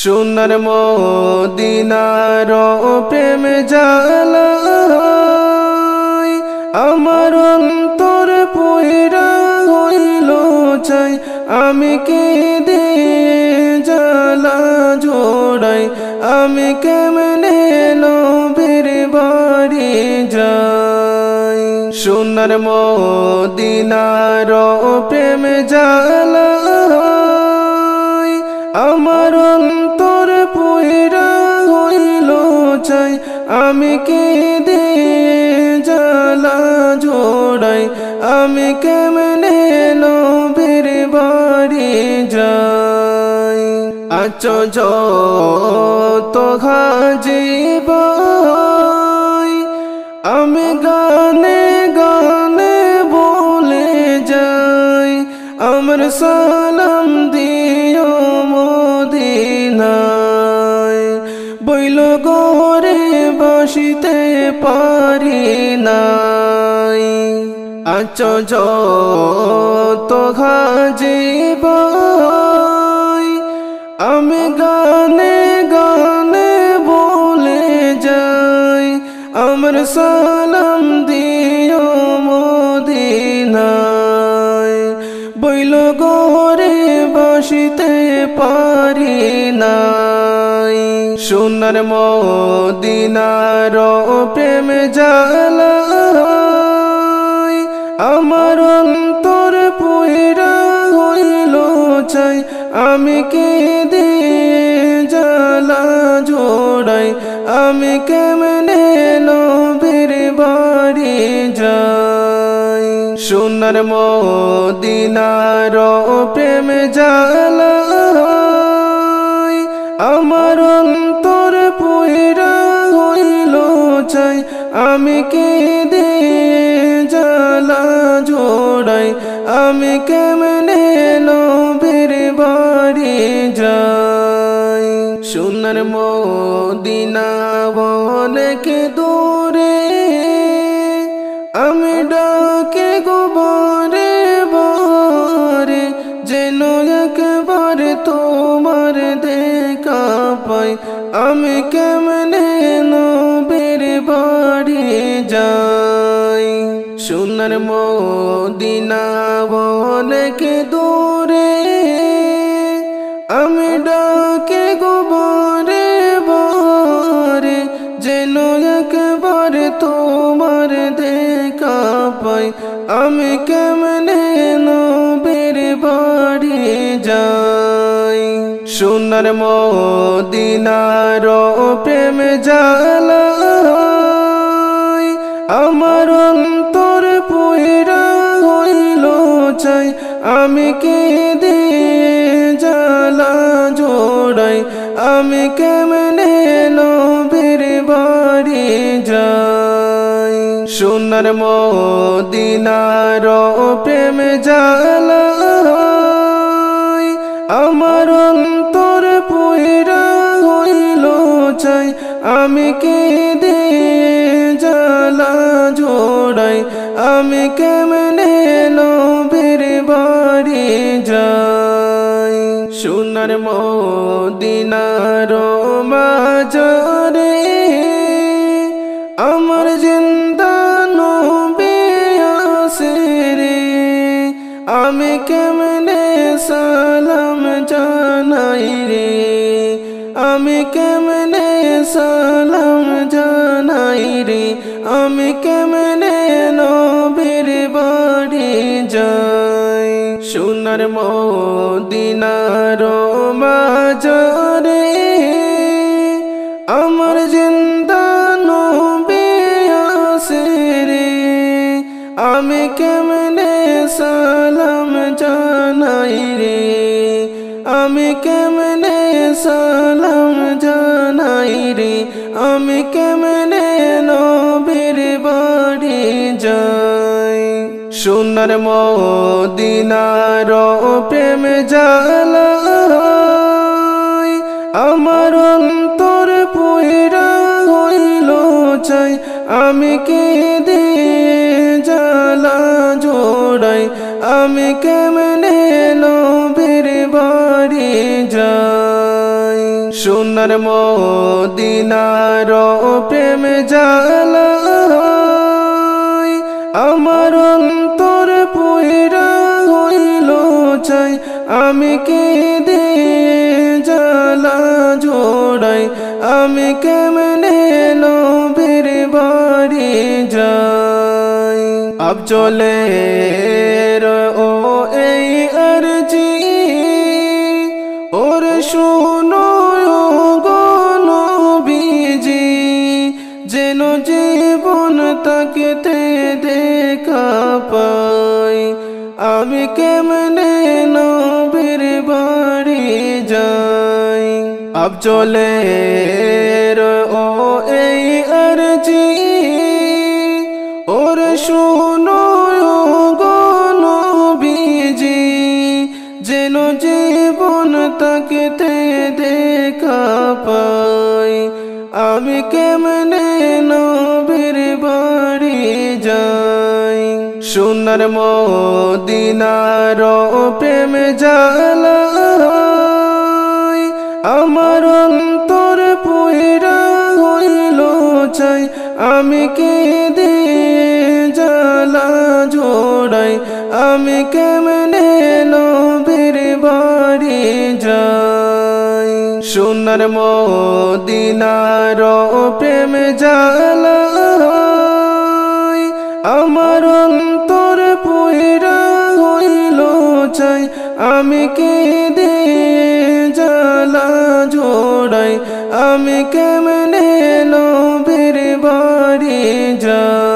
সোনার মদিনার প্রেম জ্বালায় আমার অন্তর পয়রা হইল চাই আমি কেঁদে জ্বালা জোড়াই আমি কেমনে নবীর বাড়ি যাই সোনার মদিনার প্রেম জ্বালায় আমার অন্তর পয়রা হইল চাই আমি কেঁদে জ্বালা জোড়াই আমি কেমনে নবীর বাড়ি যাই আছো যত হাজিবাই আমি গানে গানে বলে যাই আমার সালাম দিও মদিনায় বইল গোরে বসিতে পারি নাই আছো যত হাজিবাই আমি গানে গানে বলে যাই আমার সালাম দিও মদিনায় বইল গোরে বসিতে পারি নাই সোনার মদিনার প্রেম জ্বালায় আমার অন্তর পয়রা হইল চাই আমি কেঁদে জ্বালা জোড়াই আমি কেমনে নবীর বাড়ি যাই সোনার মদিনার প্রেম জ্বালায় আমার অন্তর পয়রা হইল চাই আমি কেঁদে জ্বালা জোড়াই আমি কেমনে নবীর বাড়ি যাই সোনার মদিনা অনেক দূরে আমি ডাকে গোবরে বরে যেন একবার তোমার দেখা পাই আমি কেমনে নবীর বাড়ি যাই সোনার মদিনা অনেক দূরে আমি ডাকে গোবরে বরে যেন একবার তোমার দেখা পাই আমি কেমনে নবীর বাড়ি যাই সোনার মদিনার প্রেম জ্বালায় আমার অন্তর পয়রা হইল চাই আমি কেঁদে জ্বালা জোড়াই আমি কেমনে নবীর বাড়ি যাই সোনার মদিনার প্রেম জ্বালায় আমার অন্তর পয়রা হইল চাই আমি কেঁদে জ্বালা জোড়াই আমি কেমনে নবীর বাড়ি যাই সোনার মদিনার মাঝরে আমার জিন্দা নবী আছে রে আমি কেমনে সালাম জানাই রে আমি কেমনে সালাম জানাই রে আমি কেমনে নবীর বাড়ি যাই সোনার মদিনার মাঝরে আমার জিন্দা নবী আছে রে আমি কেমনে সালাম জানাই রে আমি কেমনে সালাম জানাই রে আমি কেমনে নবীর বাড়ি যাই সোনার মদিনার প্রেম জ্বালায় আমার অন্তর পয়রা হইল চাই আমি কেঁদে জ্বালা জোড়াই আমি কেমনে নবীর বাড়ি যাই সোনার মদিনার প্রেম জ্বালায় আমার অন্তর পুইরা হইল চাই আমি কেঁদে জ্বালা জোড়াই আমি কেমনে নবীর বাড়ি যাই আফজলে ও এই আরজি ওর শুনো গো নবীজি যেন জীবন তাকিতে দেখা পাই আমি কেমনে নবীর বাড়ি যাই আফজলে ও এই আরজি ওর শুনো গো নবীজি যেন জীবন তাকিতে দেখা পাই আমি কেমনে নবীর বাড়ি যাই সোনার মদিনার প্রেম জ্বালায় আমার অন্তর পুইরা হইল চাই আমি কেঁদে জ্বালা জোড়াই আমি কেমনে নবীর বাড়ি যাই সোনার মদিনার প্রেম জ্বালায় আমার অন্তর পুইরা হইল চাই আমি কেঁদে জ্বালা জোড়াই আমি কেমনে নবীর বাড়ি যাই।